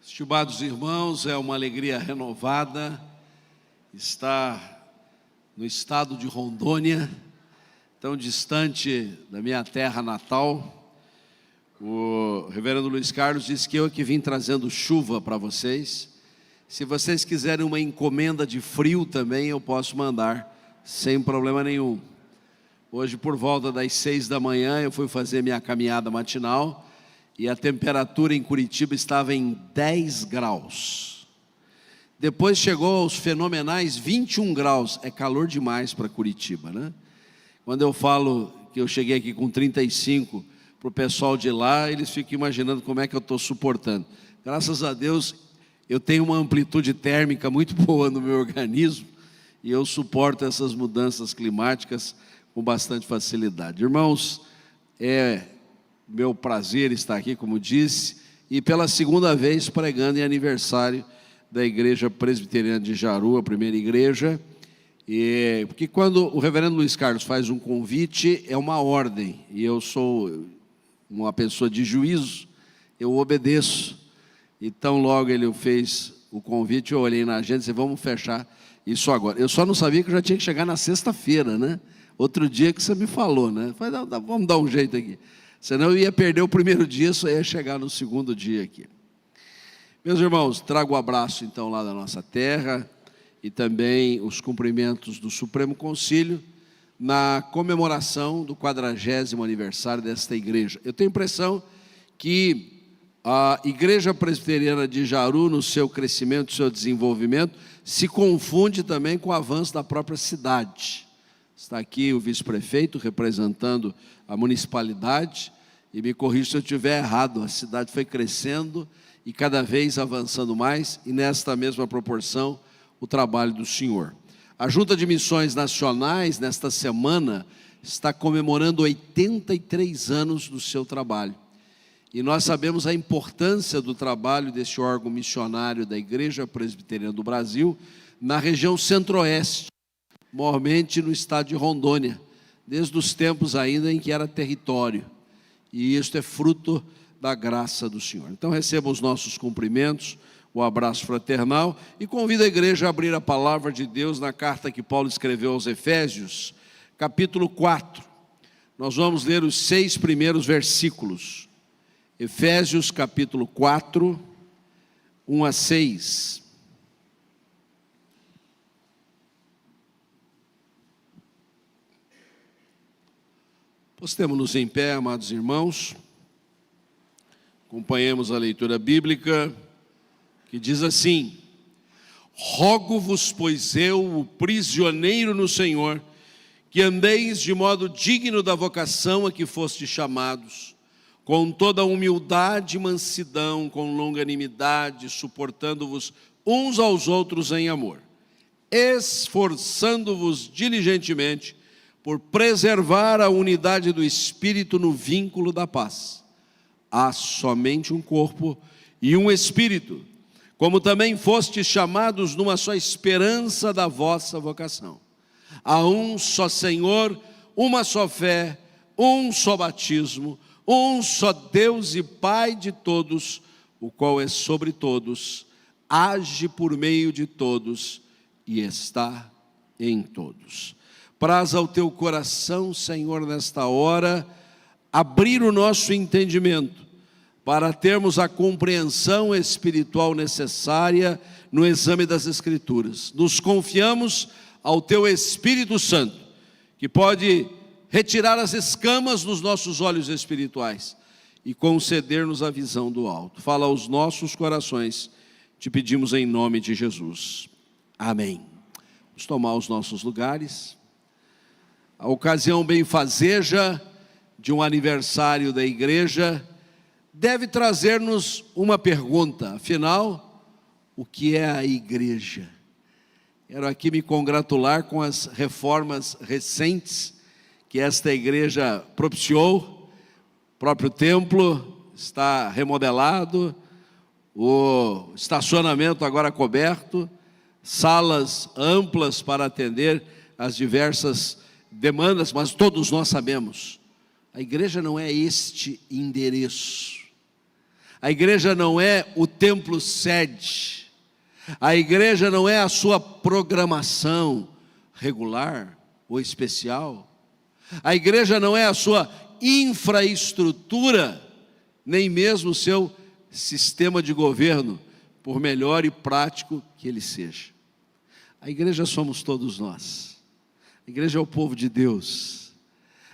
Estimados irmãos, é uma alegria renovada estar no estado de Rondônia, tão distante da minha terra natal. O reverendo Luiz Carlos disse que eu que vim trazendo chuva para vocês. Se vocês quiserem uma encomenda de frio também, eu posso mandar, sem problema nenhum. Hoje, por volta das 6 da manhã, eu fui fazer minha caminhada matinal e a temperatura em Curitiba estava em 10 graus. Depois chegou aos fenomenais 21 graus. É calor demais para Curitiba, né? Quando eu falo que eu cheguei aqui com 35, para o pessoal de lá, eles ficam imaginando como é que eu estou suportando. Graças a Deus, eu tenho uma amplitude térmica muito boa no meu organismo e eu suporto essas mudanças climáticas com bastante facilidade. Irmãos, é meu prazer estar aqui, como disse, e pela segunda vez pregando em aniversário da Igreja Presbiteriana de Jaru, a primeira igreja. Porque quando o reverendo Luiz Carlos faz um convite, é uma ordem, e eu sou uma pessoa de juízo, eu obedeço. Então logo ele fez o convite, eu olhei na agenda e disse, vamos fechar isso agora. Eu só não sabia que eu já tinha que chegar na sexta-feira, né? Outro dia que você me falou, né? Falei, vamos dar um jeito aqui. Senão eu ia perder o primeiro dia, só ia chegar no segundo dia aqui. Meus irmãos, trago o abraço então lá da nossa terra e também os cumprimentos do Supremo Concílio na comemoração do 40º aniversário desta igreja. Eu tenho a impressão que a Igreja Presbiteriana de Jaru, no seu crescimento, no seu desenvolvimento, se confunde também com o avanço da própria cidade. Está aqui o vice-prefeito representando a municipalidade, e me corrija se eu estiver errado, a cidade foi crescendo e cada vez avançando mais, e nesta mesma proporção, o trabalho do Senhor. A Junta de Missões Nacionais, nesta semana, está comemorando 83 anos do seu trabalho. E nós sabemos a importância do trabalho desse órgão missionário da Igreja Presbiteriana do Brasil, na região centro-oeste, maiormente no estado de Rondônia, desde os tempos ainda em que era território. E isto é fruto da graça do Senhor. Então receba os nossos cumprimentos, o abraço fraternal e convido a igreja a abrir a palavra de Deus na carta que Paulo escreveu aos Efésios, capítulo 4. Nós vamos ler os 6 primeiros versículos. Efésios capítulo 4, 1 a 6. Postemos-nos em pé, amados irmãos, acompanhemos a leitura bíblica, que diz assim: rogo-vos, pois eu, o prisioneiro no Senhor, que andeis de modo digno da vocação a que fostes chamados, com toda humildade e mansidão, com longanimidade, suportando-vos uns aos outros em amor, esforçando-vos diligentemente por preservar a unidade do Espírito no vínculo da paz. Há somente um corpo e um Espírito, como também fostes chamados numa só esperança da vossa vocação. Há um só Senhor, uma só fé, um só batismo, um só Deus e Pai de todos, o qual é sobre todos, age por meio de todos e está em todos. Praz ao teu coração, Senhor, nesta hora, abrir o nosso entendimento, para termos a compreensão espiritual necessária no exame das Escrituras. Nos confiamos ao teu Espírito Santo, que pode retirar as escamas dos nossos olhos espirituais e conceder-nos a visão do alto. Fala aos nossos corações, te pedimos em nome de Jesus. Amém. Vamos tomar os nossos lugares. A ocasião benfazeja de um aniversário da igreja deve trazer-nos uma pergunta. Afinal, o que é a igreja? Quero aqui me congratular com as reformas recentes que esta igreja propiciou. O próprio templo está remodelado, o estacionamento agora coberto, salas amplas para atender as diversas demandas, mas todos nós sabemos, a igreja não é este endereço. A igreja não é o templo sede. A igreja não é a sua programação regular ou especial. A igreja não é a sua infraestrutura, nem mesmo o seu sistema de governo, por melhor e prático que ele seja. A igreja somos todos nós. A igreja é o povo de Deus.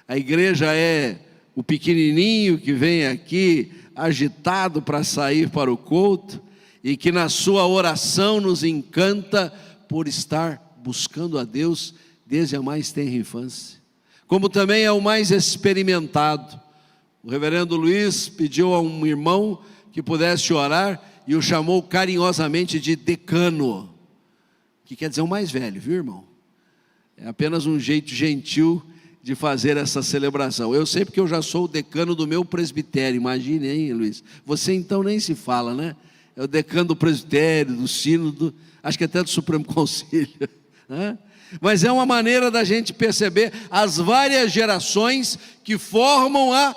A igreja é o pequenininho que vem aqui agitado para sair para o culto e que na sua oração nos encanta por estar buscando a Deus desde a mais tenra infância. Como também é o mais experimentado. O reverendo Luiz pediu a um irmão que pudesse orar e o chamou carinhosamente de decano, que quer dizer o mais velho, viu, irmão? É apenas um jeito gentil de fazer essa celebração. Eu sei porque eu já sou o decano do meu presbitério, imagine, hein, Luiz? Você então nem se fala, né? É o decano do presbitério, do sínodo, acho que até do Supremo Conselho, né? Mas é uma maneira da gente perceber as várias gerações que formam a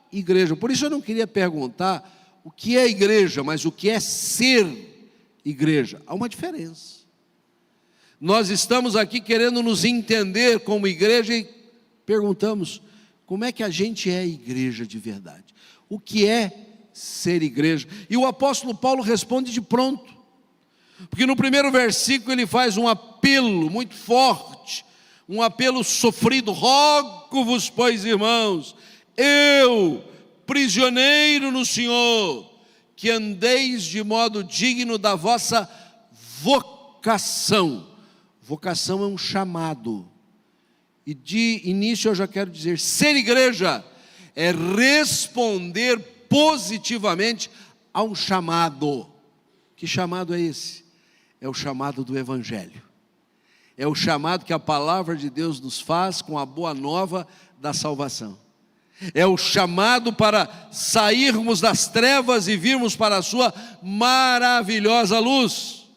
igreja. Por isso eu não queria perguntar o que é igreja, mas o que é ser igreja. Há uma diferença. Nós estamos aqui querendo nos entender como igreja e perguntamos, como é que a gente é igreja de verdade? O que é ser igreja? E o apóstolo Paulo responde de pronto, porque no primeiro versículo ele faz um apelo muito forte, um apelo sofrido: rogo-vos, pois, irmãos, eu, prisioneiro no Senhor, que andeis de modo digno da vossa vocação. Vocação é um chamado. E de início eu já quero dizer, ser igreja é responder positivamente a um chamado. Que chamado é esse? É o chamado do Evangelho. É o chamado que a palavra de Deus nos faz com a boa nova da salvação. É o chamado para sairmos das trevas e virmos para a sua maravilhosa luz.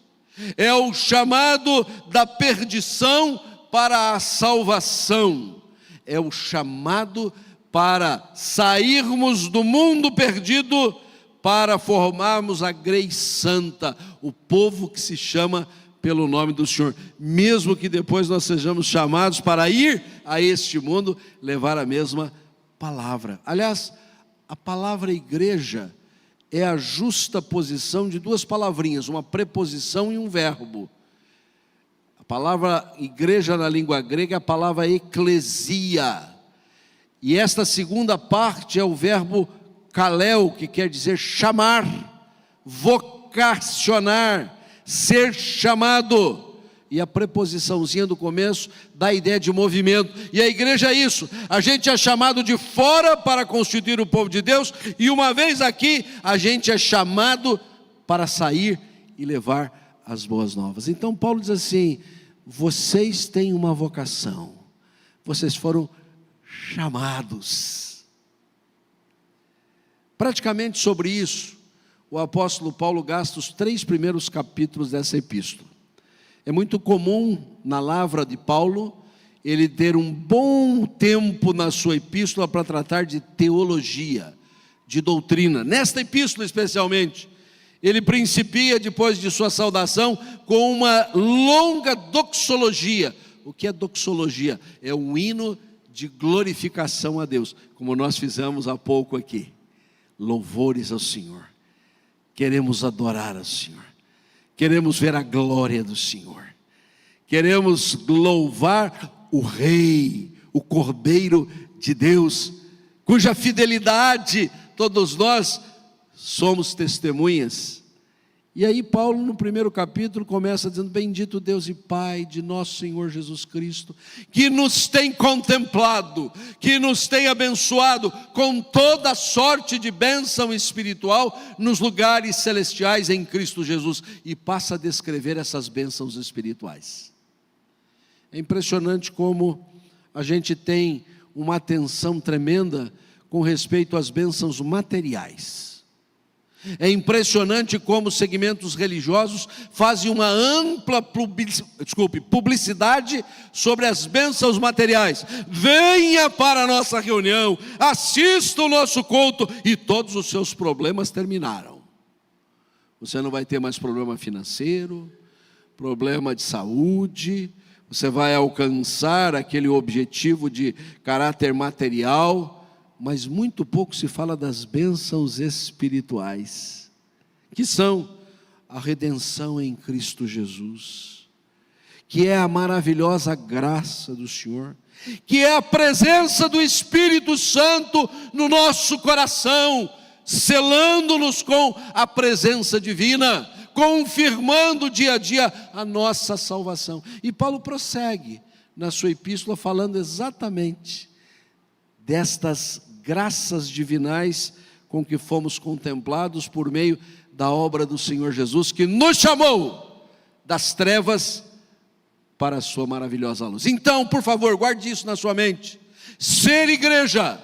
É o chamado da perdição para a salvação. É o chamado para sairmos do mundo perdido para formarmos a grei santa, o povo que se chama pelo nome do Senhor, mesmo que depois nós sejamos chamados para ir a este mundo, levar a mesma palavra. Aliás, a palavra igreja é a justa posição de duas palavrinhas, uma preposição e um verbo. A palavra igreja na língua grega é a palavra eclesia, e esta segunda parte é o verbo kaleo, que quer dizer chamar, vocacionar, ser chamado. E a preposiçãozinha do começo dá a ideia de movimento. E a igreja é isso. A gente é chamado de fora para constituir o povo de Deus. E uma vez aqui, a gente é chamado para sair e levar as boas novas. Então Paulo diz assim: vocês têm uma vocação. Vocês foram chamados. Praticamente sobre isso, o apóstolo Paulo gasta os 3 primeiros capítulos dessa epístola. É muito comum na lavra de Paulo ele ter um bom tempo na sua epístola para tratar de teologia, de doutrina. Nesta epístola especialmente, ele principia, depois de sua saudação, com uma longa doxologia. O que é doxologia? É um hino de glorificação a Deus, como nós fizemos há pouco aqui. Louvores ao Senhor. Queremos adorar ao Senhor. Queremos ver a glória do Senhor. Queremos louvar o Rei, o Cordeiro de Deus, cuja fidelidade todos nós somos testemunhas. E aí Paulo no primeiro capítulo começa dizendo: bendito Deus e Pai de nosso Senhor Jesus Cristo, que nos tem contemplado, que nos tem abençoado com toda sorte de bênção espiritual nos lugares celestiais em Cristo Jesus. E passa a descrever essas bênçãos espirituais. É impressionante como a gente tem uma atenção tremenda com respeito às bênçãos materiais. É impressionante como os segmentos religiosos fazem uma ampla publicidade sobre as bênçãos materiais. Venha para a nossa reunião, assista o nosso culto e todos os seus problemas terminaram. Você não vai ter mais problema financeiro, problema de saúde, você vai alcançar aquele objetivo de caráter material, mas muito pouco se fala das bênçãos espirituais, que são a redenção em Cristo Jesus, que é a maravilhosa graça do Senhor, que é a presença do Espírito Santo no nosso coração, selando-nos com a presença divina, confirmando dia a dia a nossa salvação. E Paulo prossegue na sua epístola falando exatamente destas graças divinais com que fomos contemplados por meio da obra do Senhor Jesus, que nos chamou das trevas para a sua maravilhosa luz. Então, por favor, guarde isso na sua mente. Ser igreja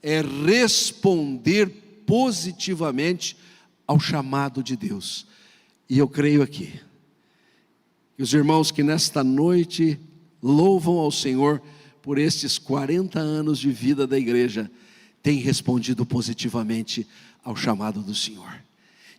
é responder positivamente ao chamado de Deus. E eu creio aqui que os irmãos que nesta noite louvam ao Senhor por estes 40 anos de vida da igreja, têm respondido positivamente ao chamado do Senhor.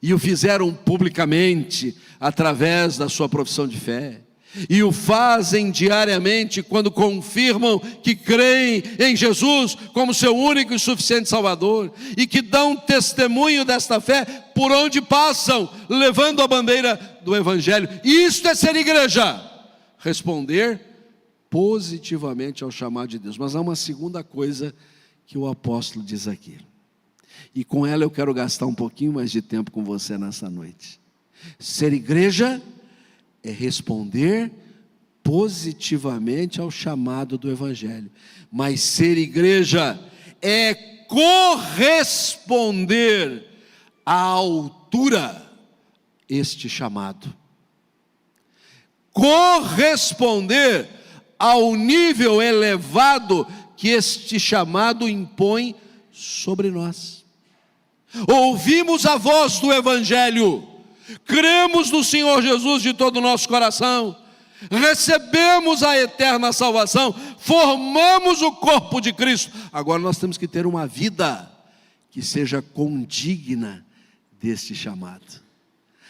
E o fizeram publicamente através da sua profissão de fé. E o fazem diariamente quando confirmam que creem em Jesus como seu único e suficiente Salvador. E que dão testemunho desta fé por onde passam, levando a bandeira do Evangelho. Isto é ser igreja. Responder positivamente ao chamado de Deus. Mas há uma segunda coisa que o apóstolo diz aqui, e com ela eu quero gastar um pouquinho mais de tempo com você nessa noite. Ser igreja é responder positivamente ao chamado do Evangelho, mas ser igreja é corresponder à altura este chamado, corresponder ao nível elevado que este chamado impõe sobre nós. Ouvimos a voz do Evangelho, cremos no Senhor Jesus de todo o nosso coração, recebemos a eterna salvação, formamos o corpo de Cristo. Agora nós temos que ter uma vida que seja condigna deste chamado.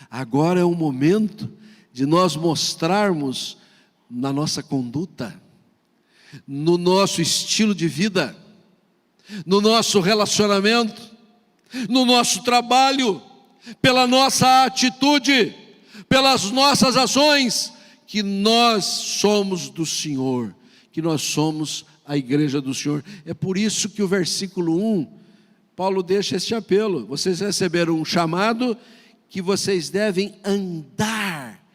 Agora é o momento de nós mostrarmos na nossa conduta, no nosso estilo de vida, no nosso relacionamento, no nosso trabalho, pela nossa atitude, pelas nossas ações, que nós somos do Senhor, que nós somos a igreja do Senhor. É por isso que o versículo 1, Paulo deixa este apelo: vocês receberam um chamado que vocês devem andar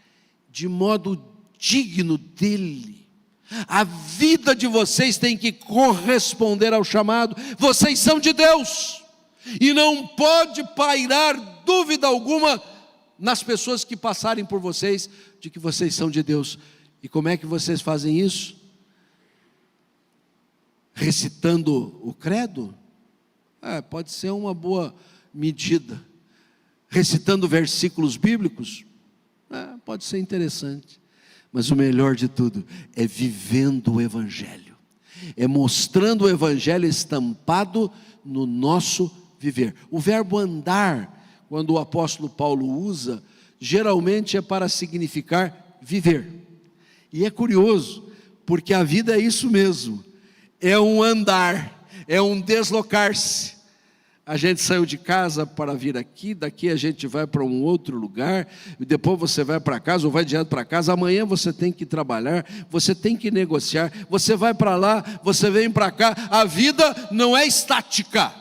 de modo digno dele. A vida de vocês tem que corresponder ao chamado. Vocês são de Deus, e não pode pairar dúvida alguma nas pessoas que passarem por vocês, de que vocês são de Deus. E como é que vocês fazem isso? Recitando o credo? Pode ser uma boa medida. Recitando versículos bíblicos? Pode ser interessante. Mas o melhor de tudo é vivendo o Evangelho, é mostrando o Evangelho estampado no nosso viver. O verbo andar, quando o apóstolo Paulo usa, geralmente é para significar viver. E é curioso, porque a vida é isso mesmo, é um andar, é um deslocar-se. A gente saiu de casa para vir aqui, daqui a gente vai para um outro lugar, e depois você vai para casa ou vai direto para casa. Amanhã você tem que trabalhar, você tem que negociar, você vai para lá, você vem para cá. A vida não é estática.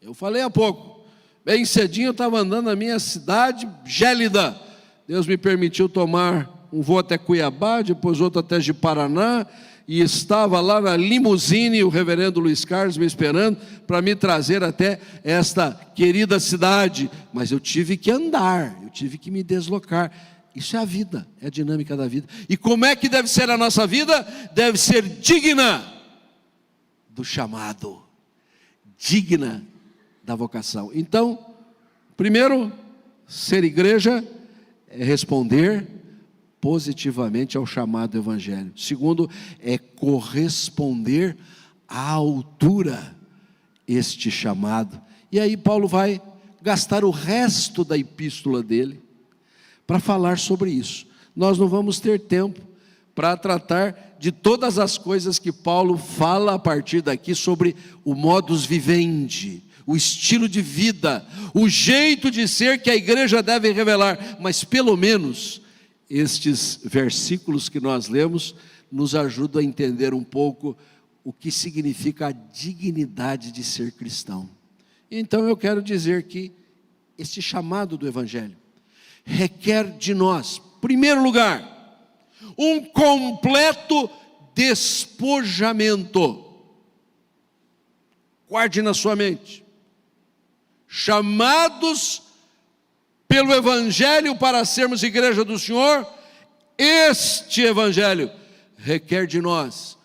Eu falei há pouco, bem cedinho eu estava andando na minha cidade gélida. Deus me permitiu tomar um voo até Cuiabá, depois outro até Ji-Paraná, e estava lá na limusine o reverendo Luiz Carlos me esperando para me trazer até esta querida cidade. Mas eu tive que andar, eu tive que me deslocar. Isso é a vida, é a dinâmica da vida. E como é que deve ser a nossa vida? Deve ser digna do chamado, digna da vocação. Então, Primeiro, ser igreja é responder positivamente ao chamado evangelho. Segundo, é corresponder à altura este chamado. E aí Paulo vai gastar o resto da epístola dele para falar sobre isso. Nós não vamos ter tempo para tratar de todas as coisas que Paulo fala a partir daqui sobre o modus vivendi, o estilo de vida, o jeito de ser que a igreja deve revelar, mas pelo menos estes versículos que nós lemos nos ajudam a entender um pouco o que significa a dignidade de ser cristão. Então eu quero dizer que este chamado do evangelho requer de nós, em primeiro lugar, um completo despojamento. Guarde na sua mente: chamados pelo evangelho para sermos igreja do Senhor, este evangelho requer de nós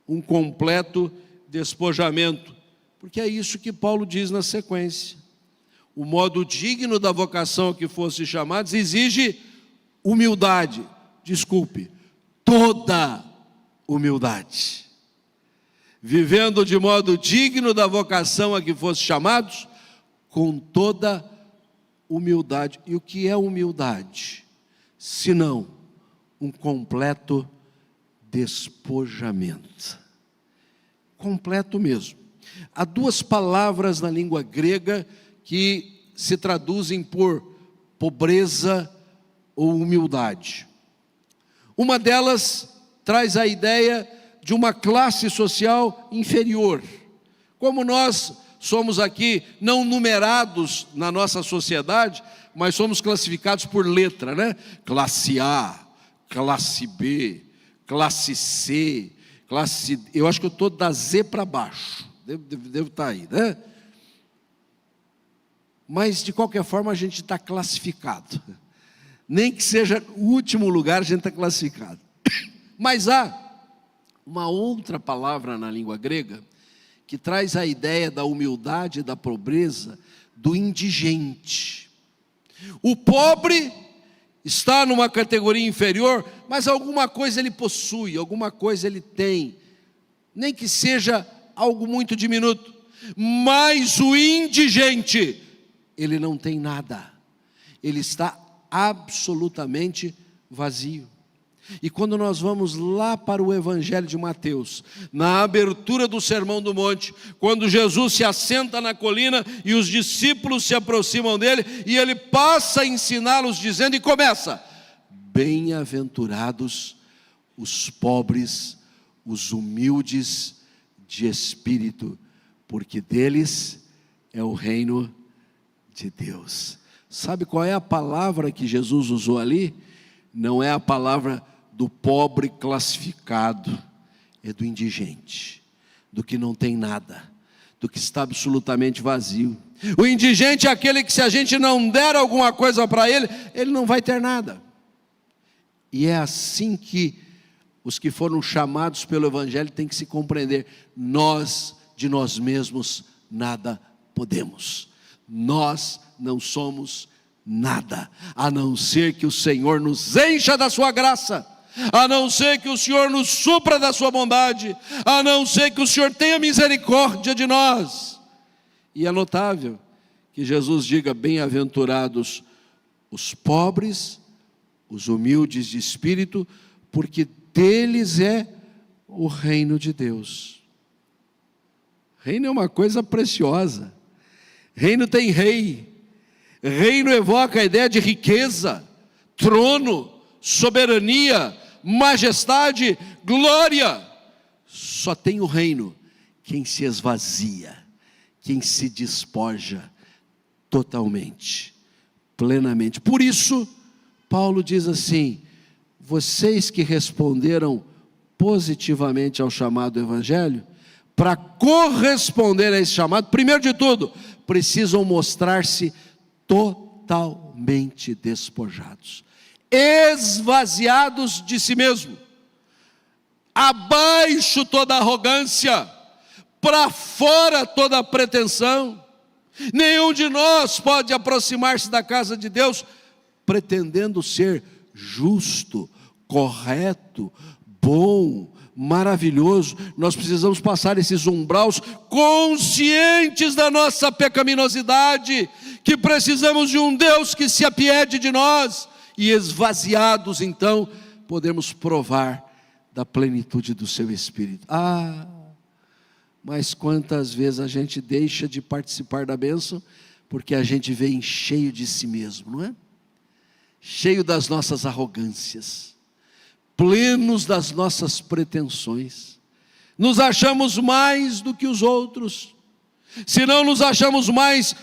um completo despojamento, porque é isso que Paulo diz na sequência. O modo digno da vocação a que fosse chamados exige humildade, toda humildade. Vivendo de modo digno da vocação a que fosse chamados, com toda humildade. E o que é humildade? Senão um completo despojamento. Completo mesmo. Há duas palavras na língua grega que se traduzem por pobreza ou humildade. Uma delas traz a ideia de uma classe social inferior. Como nós somos aqui não numerados na nossa sociedade, mas somos classificados por letra, né? Classe A, classe B, classe C, classe... Eu acho que eu estou da Z para baixo. Devo estar aí, né? Mas de qualquer forma a gente está classificado. Nem que seja o último lugar, a gente está classificado. Mas há uma outra palavra na língua grega que traz a ideia da humildade e da pobreza do indigente. O pobre está numa categoria inferior, mas alguma coisa ele possui, alguma coisa ele tem, nem que seja algo muito diminuto. Mas o indigente, ele não tem nada, ele está absolutamente vazio. E quando nós vamos lá para o Evangelho de Mateus, na abertura do Sermão do Monte, quando Jesus se assenta na colina e os discípulos se aproximam dele, e ele passa a ensiná-los dizendo, e começa: bem-aventurados os pobres, os humildes de espírito, porque deles é o reino de Deus. Sabe qual é a palavra que Jesus usou ali? Não é a palavra do pobre classificado, é do indigente, do que não tem nada, do que está absolutamente vazio. O indigente é aquele que, se a gente não der alguma coisa para ele, ele não vai ter nada. E é assim que os que foram chamados pelo Evangelho têm que se compreender: nós, de nós mesmos, nada podemos. Nós não somos nada, a não ser que o Senhor nos encha da sua graça, a não ser que o Senhor nos supra da sua bondade, a não ser que o Senhor tenha misericórdia de nós. E é notável que Jesus diga: bem-aventurados os pobres, os humildes de espírito, porque deles é o reino de Deus. Reino é uma coisa preciosa. Reino tem rei. Reino evoca a ideia de riqueza, trono, soberania, majestade, glória. Só tem o reino quem se esvazia, quem se despoja totalmente, plenamente. Por isso, Paulo diz assim: vocês que responderam positivamente ao chamado do Evangelho, para corresponder a esse chamado, primeiro de tudo, precisam mostrar-se totalmente despojados, esvaziados de si mesmo, abaixo toda arrogância, para fora toda pretensão. Nenhum de nós pode aproximar-se da casa de Deus pretendendo ser justo, correto, bom, maravilhoso. Nós precisamos passar esses umbraus conscientes da nossa pecaminosidade, que precisamos de um Deus que se apiede de nós, e esvaziados então podemos provar da plenitude do seu Espírito. Mas quantas vezes a gente deixa de participar da bênção porque a gente vem cheio de si mesmo, não é? Cheio das nossas arrogâncias, plenos das nossas pretensões, nos achamos mais do que os outros. Se não nos achamos mais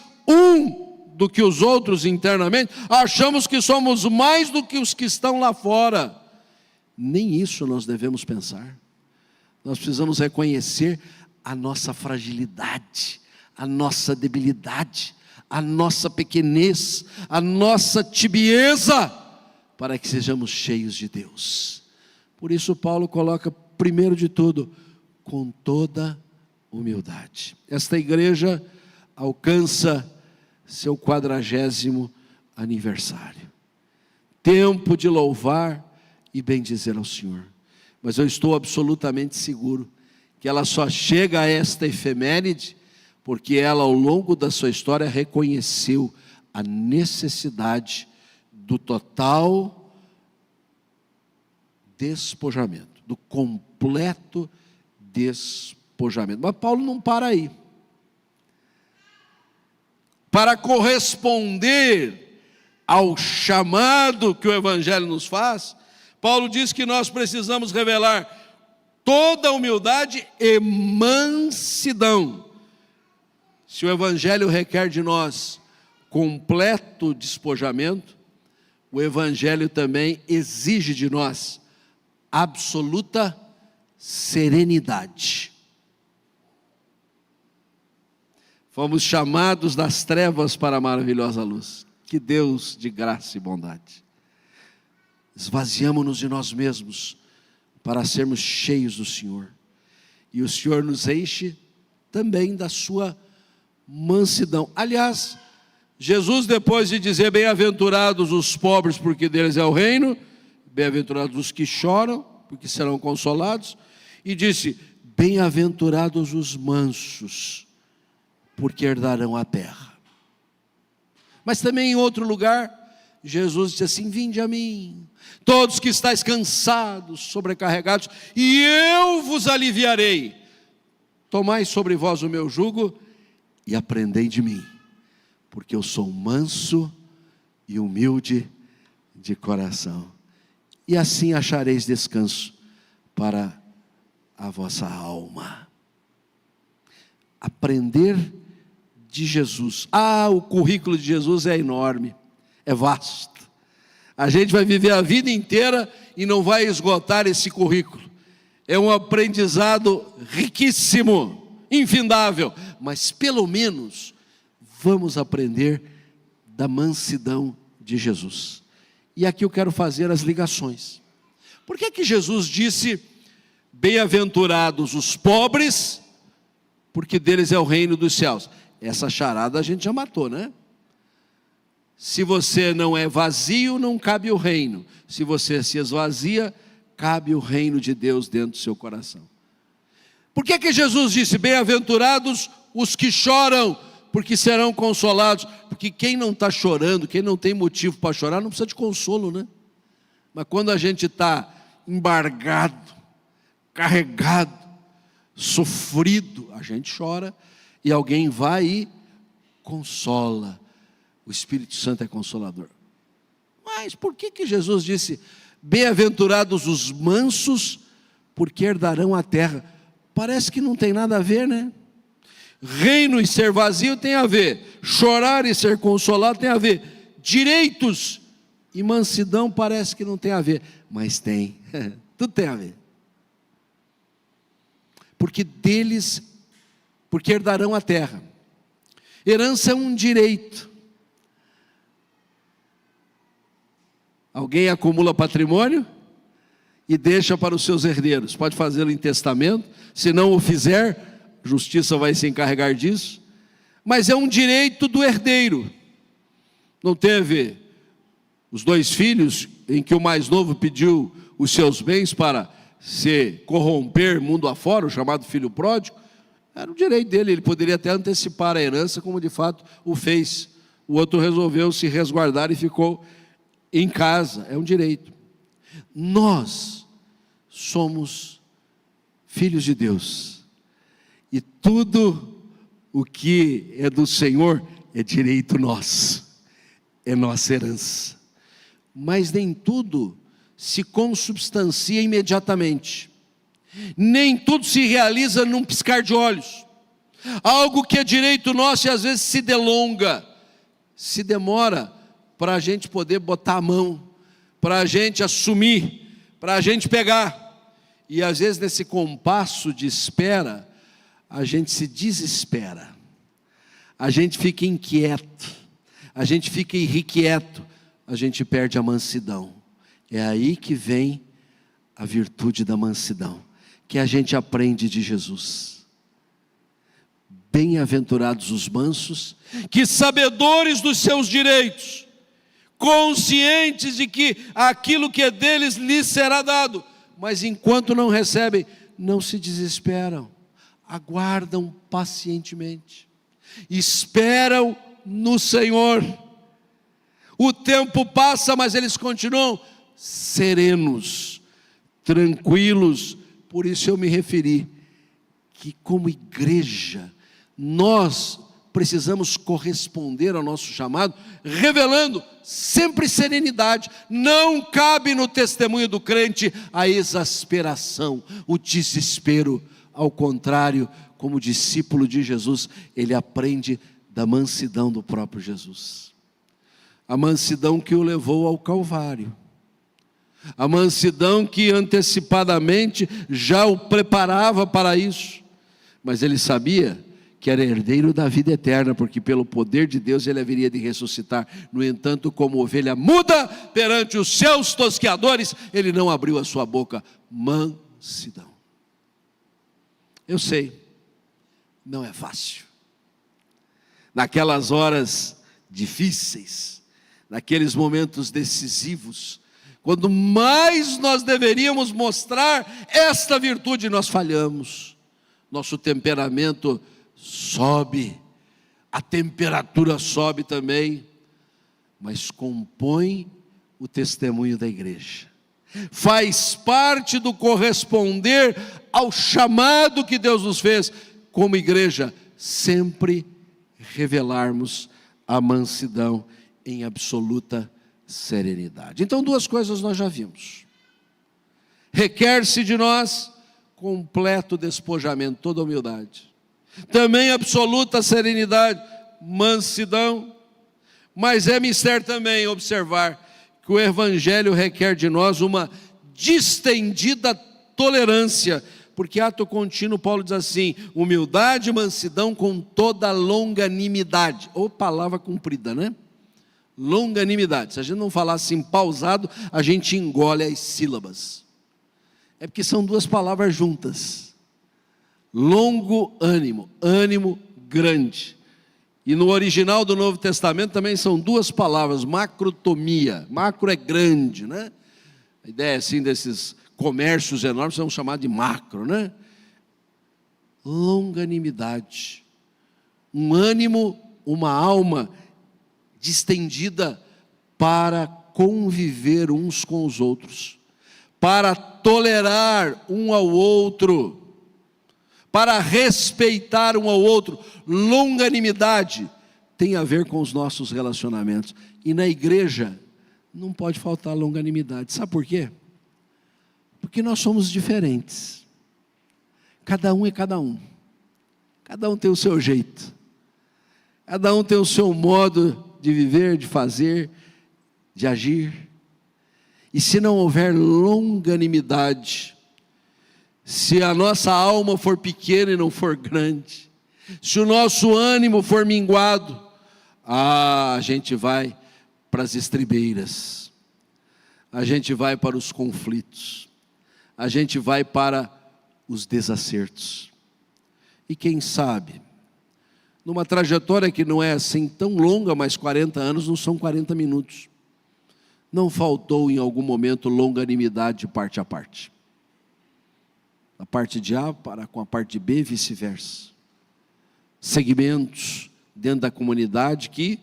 do que os outros internamente, achamos que somos mais do que os que estão lá fora. Nem isso nós devemos pensar. Nós precisamos reconhecer a nossa fragilidade, a nossa debilidade, a nossa pequenez, a nossa tibieza, para que sejamos cheios de Deus. Por isso Paulo coloca, primeiro de tudo, com toda humildade. Esta igreja alcança seu 40º aniversário. Tempo de louvar e bendizer ao Senhor. Mas eu estou absolutamente seguro que ela só chega a esta efeméride porque ela, ao longo da sua história, reconheceu a necessidade do total despojamento, do completo despojamento. Mas Paulo não para aí. Para corresponder ao chamado que o Evangelho nos faz, Paulo diz que nós precisamos revelar toda a humildade e mansidão. Se o Evangelho requer de nós completo despojamento, o Evangelho também exige de nós absoluta serenidade. Fomos chamados das trevas para a maravilhosa luz. Que Deus de graça e bondade. Esvaziamo-nos de nós mesmos para sermos cheios do Senhor. E o Senhor nos enche também da sua mansidão. Aliás, Jesus, depois de dizer bem-aventurados os pobres, porque deles é o reino, bem-aventurados os que choram, porque serão consolados, e disse, bem-aventurados os mansos, porque herdarão a terra. Mas também em outro lugar, Jesus disse assim, vinde a mim, todos que estáis cansados, sobrecarregados, e eu vos aliviarei. Tomai sobre vós o meu jugo e aprendei de mim, porque eu sou manso e humilde de coração. E assim achareis descanso para a vossa alma. Aprender de Jesus. O currículo de Jesus é enorme, é vasto. A gente vai viver a vida inteira e não vai esgotar esse currículo. É um aprendizado riquíssimo, infindável, mas pelo menos vamos aprender da mansidão de Jesus. E aqui eu quero fazer as ligações. Por que Jesus disse, bem-aventurados os pobres, porque deles é o reino dos céus? Essa charada a gente já matou, né? Se você não é vazio, não cabe o reino. Se você se esvazia, cabe o reino de Deus dentro do seu coração. Por que Jesus disse, bem-aventurados os que choram, porque serão consolados? Porque quem não está chorando, quem não tem motivo para chorar, não precisa de consolo, né? Mas quando a gente está embargado, carregado, sofrido, a gente chora, e alguém vai e consola. O Espírito Santo é consolador. Mas por que Jesus disse, bem-aventurados os mansos, porque herdarão a terra? Parece que não tem nada a ver, né? Reino e ser vazio tem a ver, chorar e ser consolado tem a ver, direitos e mansidão parece que não tem a ver, mas tem, tudo tem a ver. Porque herdarão a terra. Herança é um direito. Alguém acumula patrimônio e deixa para os seus herdeiros. Pode fazê-lo em testamento. Se não o fizer, a justiça vai se encarregar disso. mas é um direito do herdeiro. Não teve os 2 filhos, em que o mais novo pediu os seus bens para se corromper mundo afora, o chamado filho pródigo? Era o direito dele, ele poderia até antecipar a herança, como de fato o fez. O outro resolveu se resguardar e ficou em casa, é um direito. Nós somos filhos de Deus, e tudo o que é do Senhor é direito nosso, é nossa herança. Mas nem tudo se consubstancia imediatamente, nem tudo se realiza num piscar de olhos. Algo que é direito nosso e às vezes se delonga, se demora para a gente poder botar a mão, para a gente assumir, para a gente pegar. E às vezes nesse compasso de espera, a gente se desespera, a gente fica inquieto, a gente fica irrequieto, a gente perde a mansidão. É aí que vem a virtude da mansidão, que a gente aprende de Jesus. Bem-aventurados os mansos, que sabedores dos seus direitos, conscientes de que aquilo que é deles lhes será dado, mas enquanto não recebem, não se desesperam, aguardam pacientemente, esperam no Senhor. O tempo passa, mas eles continuam serenos, tranquilos. Por isso eu me referi que, como igreja, nós precisamos corresponder ao nosso chamado, revelando sempre serenidade. Não cabe no testemunho do crente a exasperação, o desespero. Ao contrário, como discípulo de Jesus, ele aprende da mansidão do próprio Jesus. A mansidão que o levou ao Calvário. A mansidão que antecipadamente já o preparava para isso. Mas ele sabia que era herdeiro da vida eterna, porque pelo poder de Deus ele haveria de ressuscitar. No entanto, como ovelha muda perante os seus tosqueadores, ele não abriu a sua boca. Mansidão. Eu sei, não é fácil. Naquelas horas difíceis, naqueles momentos decisivos, quando mais nós deveríamos mostrar esta virtude, nós falhamos. Nosso temperamento sobe, a temperatura sobe também, mas compõe o testemunho da igreja. Faz parte do corresponder ao chamado que Deus nos fez, como igreja, sempre revelarmos a mansidão em absoluta serenidade. Então, 2 coisas nós já vimos. Requer-se de nós completo despojamento, toda humildade. Também absoluta serenidade, mansidão. Mas é mistério também observar que o Evangelho requer de nós uma distendida tolerância, porque ato contínuo Paulo diz assim: humildade e mansidão com toda longanimidade. Ou palavra comprida, né? Longanimidade. Se a gente não falar assim pausado, a gente engole as sílabas. É porque são 2 palavras juntas. Longo ânimo, ânimo grande. E no original do Novo Testamento também são 2 palavras, macrotomia. Macro é grande, né? A ideia assim desses comércios enormes são chamados de macro, né? Longanimidade. Um ânimo, uma alma distendida para conviver uns com os outros, para tolerar um ao outro, para respeitar um ao outro. Longanimidade tem a ver com os nossos relacionamentos. E na igreja não pode faltar longanimidade. Sabe por quê? Porque nós somos diferentes. Cada um é cada um. Cada um tem o seu jeito. Cada um tem o seu modo de viver, de fazer, de agir. E se não houver longanimidade, se a nossa alma for pequena e não for grande, se o nosso ânimo for minguado, a gente vai para as estribeiras, a gente vai para os conflitos, a gente vai para os desacertos. E quem sabe, numa trajetória que não é assim tão longa, mas 40 anos não são 40 minutos. Não faltou em algum momento longanimidade de parte a parte. A parte de A para com a parte de B e vice-versa. Segmentos dentro da comunidade que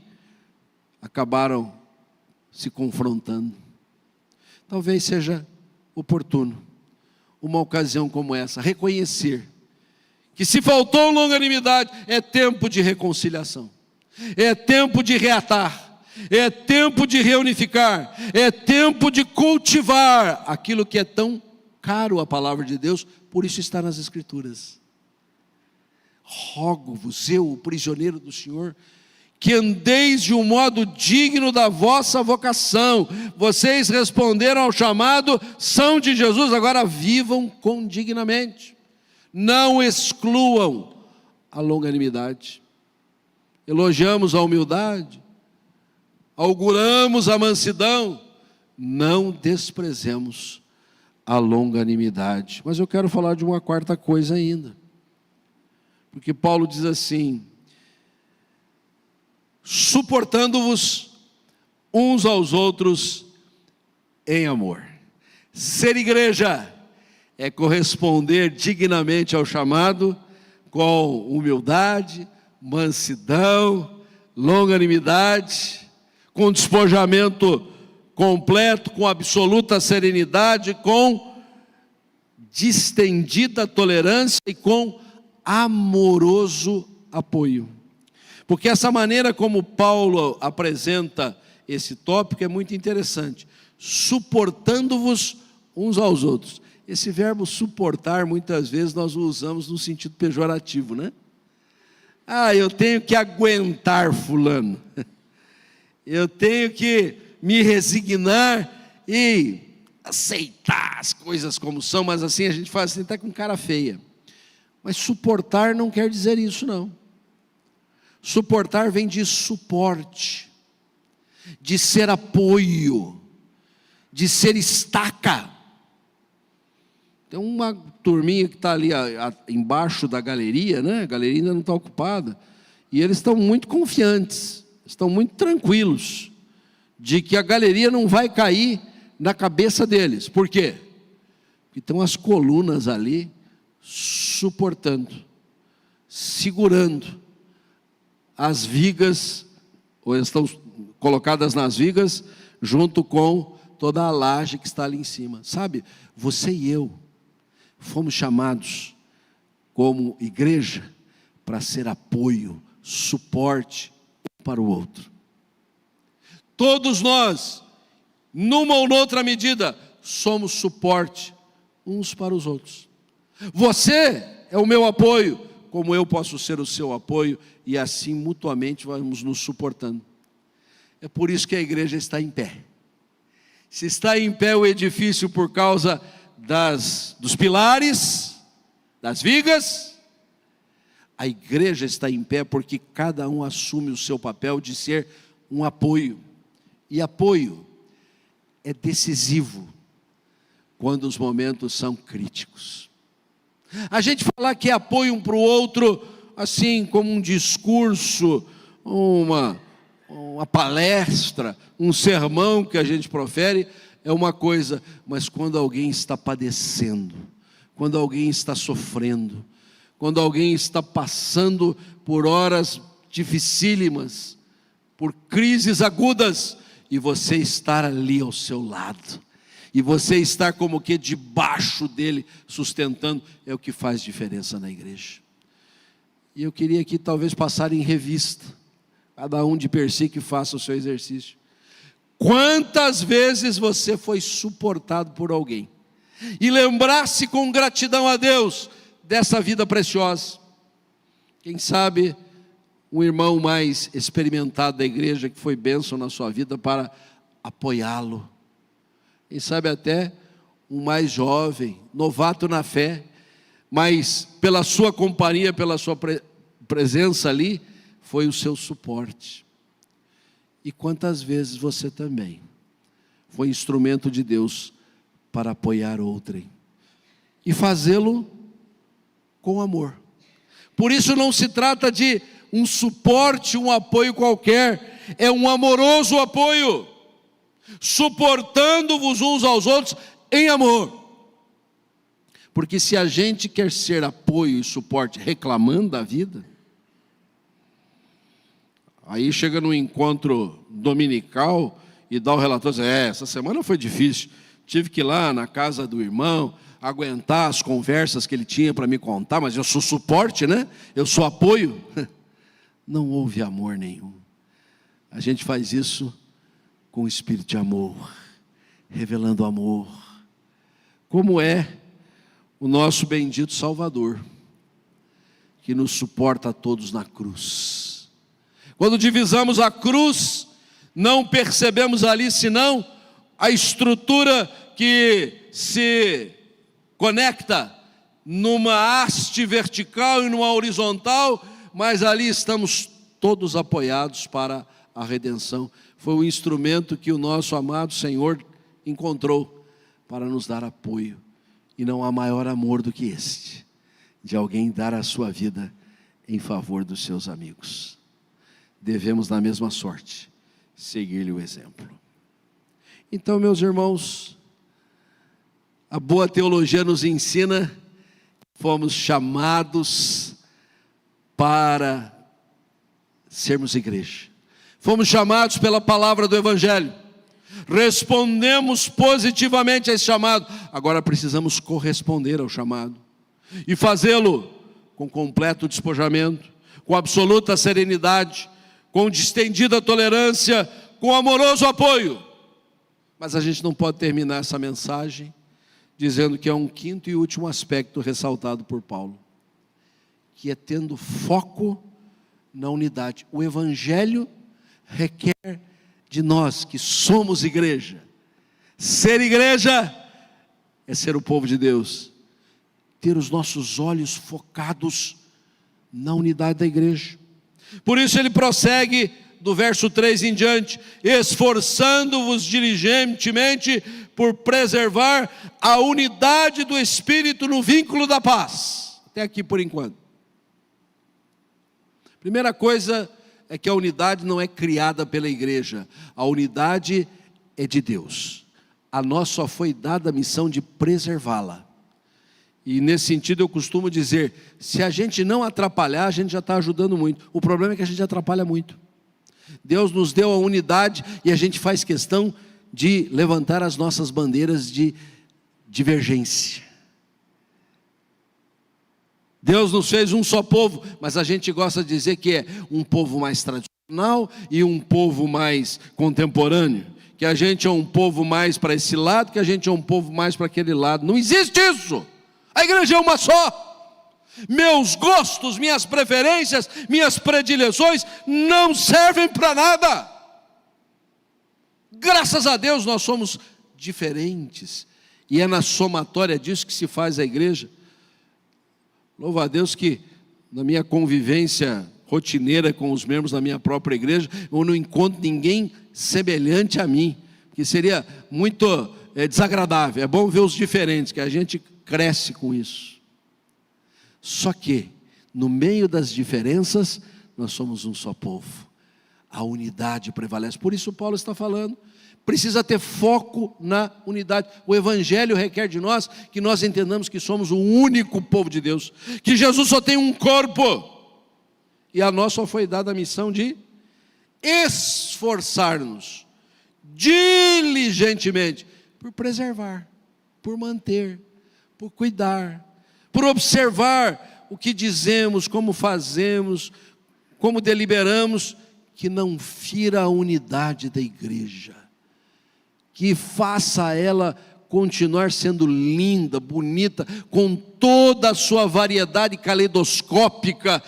acabaram se confrontando. Talvez seja oportuno, uma ocasião como essa, reconhecer que se faltou longanimidade, é tempo de reconciliação, é tempo de reatar, é tempo de reunificar, é tempo de cultivar aquilo que é tão caro à palavra de Deus, por isso está nas Escrituras. Rogo-vos, eu, o prisioneiro do Senhor, que andeis de um modo digno da vossa vocação. Vocês responderam ao chamado, são de Jesus, agora vivam condignamente. Não excluam a longanimidade. Elogiamos a humildade, auguramos a mansidão, não desprezemos a longanimidade. Mas eu quero falar de uma quarta coisa ainda. Porque Paulo diz assim: suportando-vos uns aos outros em amor. Ser igreja é corresponder dignamente ao chamado, com humildade, mansidão, longanimidade, com despojamento completo, com absoluta serenidade, com distendida tolerância e com amoroso apoio. Porque essa maneira como Paulo apresenta esse tópico é muito interessante. Suportando-vos uns aos outros. Esse verbo suportar, muitas vezes nós o usamos no sentido pejorativo, né? Eu tenho que aguentar fulano. Eu tenho que me resignar e aceitar as coisas como são, mas assim a gente faz assim, está com cara feia. Mas suportar não quer dizer isso, não. Suportar vem de suporte, de ser apoio, de ser estaca. Tem uma turminha que está ali embaixo da galeria, né? A galeria ainda não está ocupada, e eles estão muito confiantes, estão muito tranquilos, de que a galeria não vai cair na cabeça deles. Por quê? Porque estão as colunas ali, suportando, segurando as vigas, ou estão colocadas nas vigas, junto com toda a laje que está ali em cima. Sabe, você e eu fomos chamados como igreja para ser apoio, suporte um para o outro. Todos nós, numa ou noutra medida, somos suporte uns para os outros. Você é o meu apoio, como eu posso ser o seu apoio, e assim mutuamente vamos nos suportando. É por isso que a igreja está em pé. Se está em pé o edifício por causa dos pilares, das vigas, a igreja está em pé porque cada um assume o seu papel de ser um apoio. E apoio é decisivo quando os momentos são críticos. A gente falar que é apoio um para o outro, assim como um discurso, uma palestra, um sermão que a gente profere, é uma coisa, mas quando alguém está padecendo, quando alguém está sofrendo, quando alguém está passando por horas dificílimas, por crises agudas, e você estar ali ao seu lado, e você estar como que debaixo dele, sustentando, é o que faz diferença na igreja. E eu queria aqui talvez passar em revista, cada um de per si que faça o seu exercício. Quantas vezes você foi suportado por alguém? E lembrar-se com gratidão a Deus dessa vida preciosa. Quem sabe um irmão mais experimentado da igreja que foi bênção na sua vida para apoiá-lo. Quem sabe até um mais jovem, novato na fé, mas pela sua companhia, pela sua presença ali, foi o seu suporte. E quantas vezes você também foi instrumento de Deus para apoiar outrem e fazê-lo com amor. Por isso não se trata de um suporte, um apoio qualquer, é um amoroso apoio, suportando-vos uns aos outros em amor. Porque se a gente quer ser apoio e suporte reclamando da vida, aí chega no encontro dominical e dá o relatório, essa semana foi difícil, tive que ir lá na casa do irmão, aguentar as conversas que ele tinha para me contar, mas eu sou suporte, né? Eu sou apoio. Não houve amor nenhum. A gente faz isso com o espírito de amor, revelando amor. Como é o nosso bendito Salvador, que nos suporta a todos na cruz. Quando divisamos a cruz, não percebemos ali senão a estrutura que se conecta numa haste vertical e numa horizontal, mas ali estamos todos apoiados para a redenção. Foi o instrumento que o nosso amado Senhor encontrou para nos dar apoio. E não há maior amor do que este, de alguém dar a sua vida em favor dos seus amigos. Devemos, na mesma sorte, seguir-lhe o exemplo. Então, meus irmãos, a boa teologia nos ensina que fomos chamados para sermos igreja. Fomos chamados pela palavra do Evangelho. Respondemos positivamente a esse chamado. Agora precisamos corresponder ao chamado e fazê-lo com completo despojamento, com absoluta serenidade, com distendida tolerância, com amoroso apoio. Mas a gente não pode terminar essa mensagem dizendo que é um quinto e último aspecto ressaltado por Paulo, que é tendo foco na unidade. O Evangelho requer de nós que somos igreja. Ser igreja é ser o povo de Deus, ter os nossos olhos focados na unidade da igreja. Por isso ele prossegue do verso 3 em diante: esforçando-vos diligentemente por preservar a unidade do Espírito no vínculo da paz. Até aqui por enquanto. Primeira coisa é que a unidade não é criada pela igreja, a unidade é de Deus. A nós só foi dada a missão de preservá-la. E nesse sentido eu costumo dizer, se a gente não atrapalhar, a gente já está ajudando muito. O problema é que a gente atrapalha muito. Deus nos deu a unidade e a gente faz questão de levantar as nossas bandeiras de divergência. Deus nos fez um só povo, mas a gente gosta de dizer que é um povo mais tradicional e um povo mais contemporâneo, que a gente é um povo mais para esse lado, que a gente é um povo mais para aquele lado. Não existe isso. A igreja é uma só. Meus gostos, minhas preferências, minhas predileções não servem para nada. Graças a Deus nós somos diferentes, e é na somatória disso que se faz a igreja. Louvo a Deus que na minha convivência rotineira com os membros da minha própria igreja, eu não encontro ninguém semelhante a mim, que seria muito desagradável. É bom ver os diferentes, que a gente cresce com isso. Só que no meio das diferenças nós somos um só povo. A unidade prevalece. Por isso Paulo está falando, precisa ter foco na unidade. O Evangelho requer de nós que nós entendamos que somos o único povo de Deus, que Jesus só tem um corpo, e a nós só foi dada a missão de esforçar-nos diligentemente por preservar, por manter, por cuidar, por observar o que dizemos, como fazemos, como deliberamos, que não fira a unidade da igreja, que faça ela continuar sendo linda, bonita, com toda a sua variedade caleidoscópica,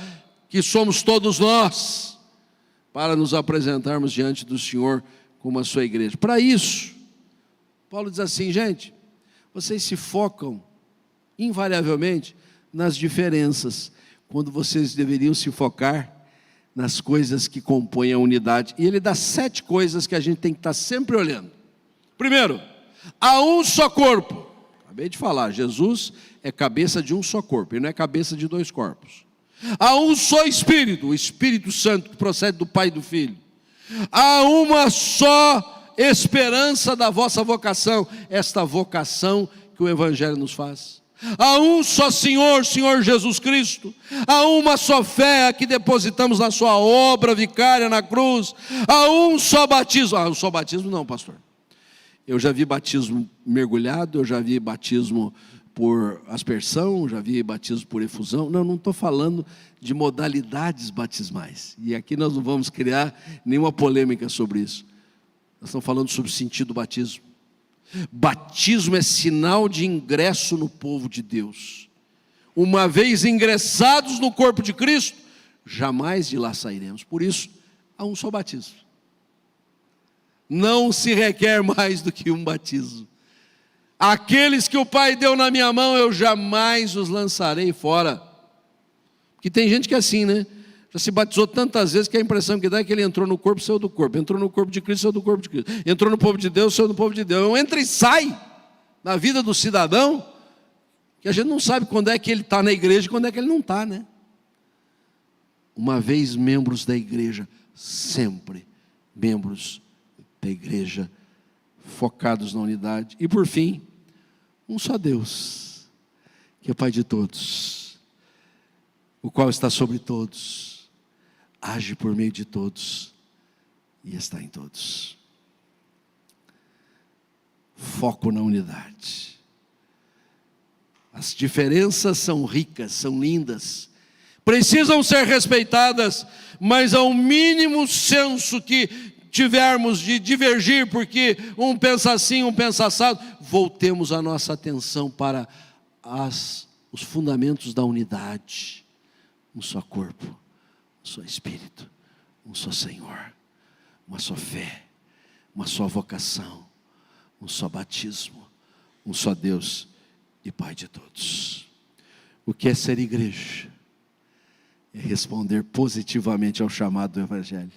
que somos todos nós, para nos apresentarmos diante do Senhor como a sua igreja. Para isso, Paulo diz assim, gente, vocês se focam invariavelmente nas diferenças, quando vocês deveriam se focar nas coisas que compõem a unidade. E ele dá 7 coisas que a gente tem que estar sempre olhando. Primeiro, há um só corpo. Acabei de falar, Jesus é cabeça de um só corpo, ele não é cabeça de 2 corpos. Há um só Espírito, o Espírito Santo que procede do Pai e do Filho. Há uma só esperança da vossa vocação, esta vocação que o Evangelho nos faz. Há um só Senhor, Senhor Jesus Cristo. Há uma só fé que depositamos na sua obra vicária na cruz. Há um só batismo. Um só batismo não, pastor. Eu já vi batismo mergulhado, eu já vi batismo por aspersão, já vi batismo por efusão. Não estou falando de modalidades batismais. E aqui nós não vamos criar nenhuma polêmica sobre isso. Nós estamos falando sobre o sentido do batismo. Batismo é sinal de ingresso no povo de Deus. Uma vez ingressados no corpo de Cristo, jamais de lá sairemos. Por isso, há um só batismo. Não se requer mais do que um batismo. Aqueles que o Pai deu na minha mão, eu jamais os lançarei fora. Porque tem gente que é assim, né? Já se batizou tantas vezes que a impressão que dá é que ele entrou no corpo, saiu do corpo. Entrou no corpo de Cristo, saiu do corpo de Cristo. Entrou no povo de Deus, saiu do povo de Deus. Entra e sai na vida do cidadão, que a gente não sabe quando é que ele está na igreja e quando é que ele não está, né? Uma vez membros da igreja, sempre membros da igreja, focados na unidade. E por fim, um só Deus, que é Pai de todos, o qual está sobre todos, age por meio de todos e está em todos. Foco na unidade. As diferenças são ricas, são lindas, precisam ser respeitadas, mas ao mínimo senso que tivermos de divergir, porque um pensa assim, um pensa assado, voltemos a nossa atenção para os fundamentos da unidade. Um só corpo, um só Espírito, um só Senhor, uma só fé, uma só vocação, um só batismo, um só Deus e Pai de todos. O que é ser igreja? É responder positivamente ao chamado do Evangelho,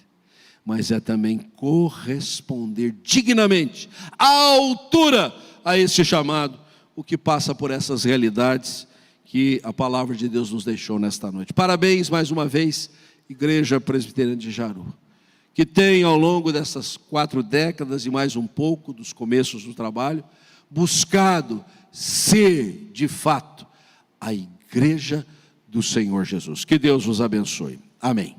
mas é também corresponder dignamente, à altura a esse chamado, o que passa por essas realidades que a palavra de Deus nos deixou nesta noite. Parabéns mais uma vez, Igreja Presbiteriana de Jaru, que tem ao longo dessas 4 décadas e mais um pouco dos começos do trabalho, buscado ser de fato a Igreja do Senhor Jesus. Que Deus vos abençoe. Amém.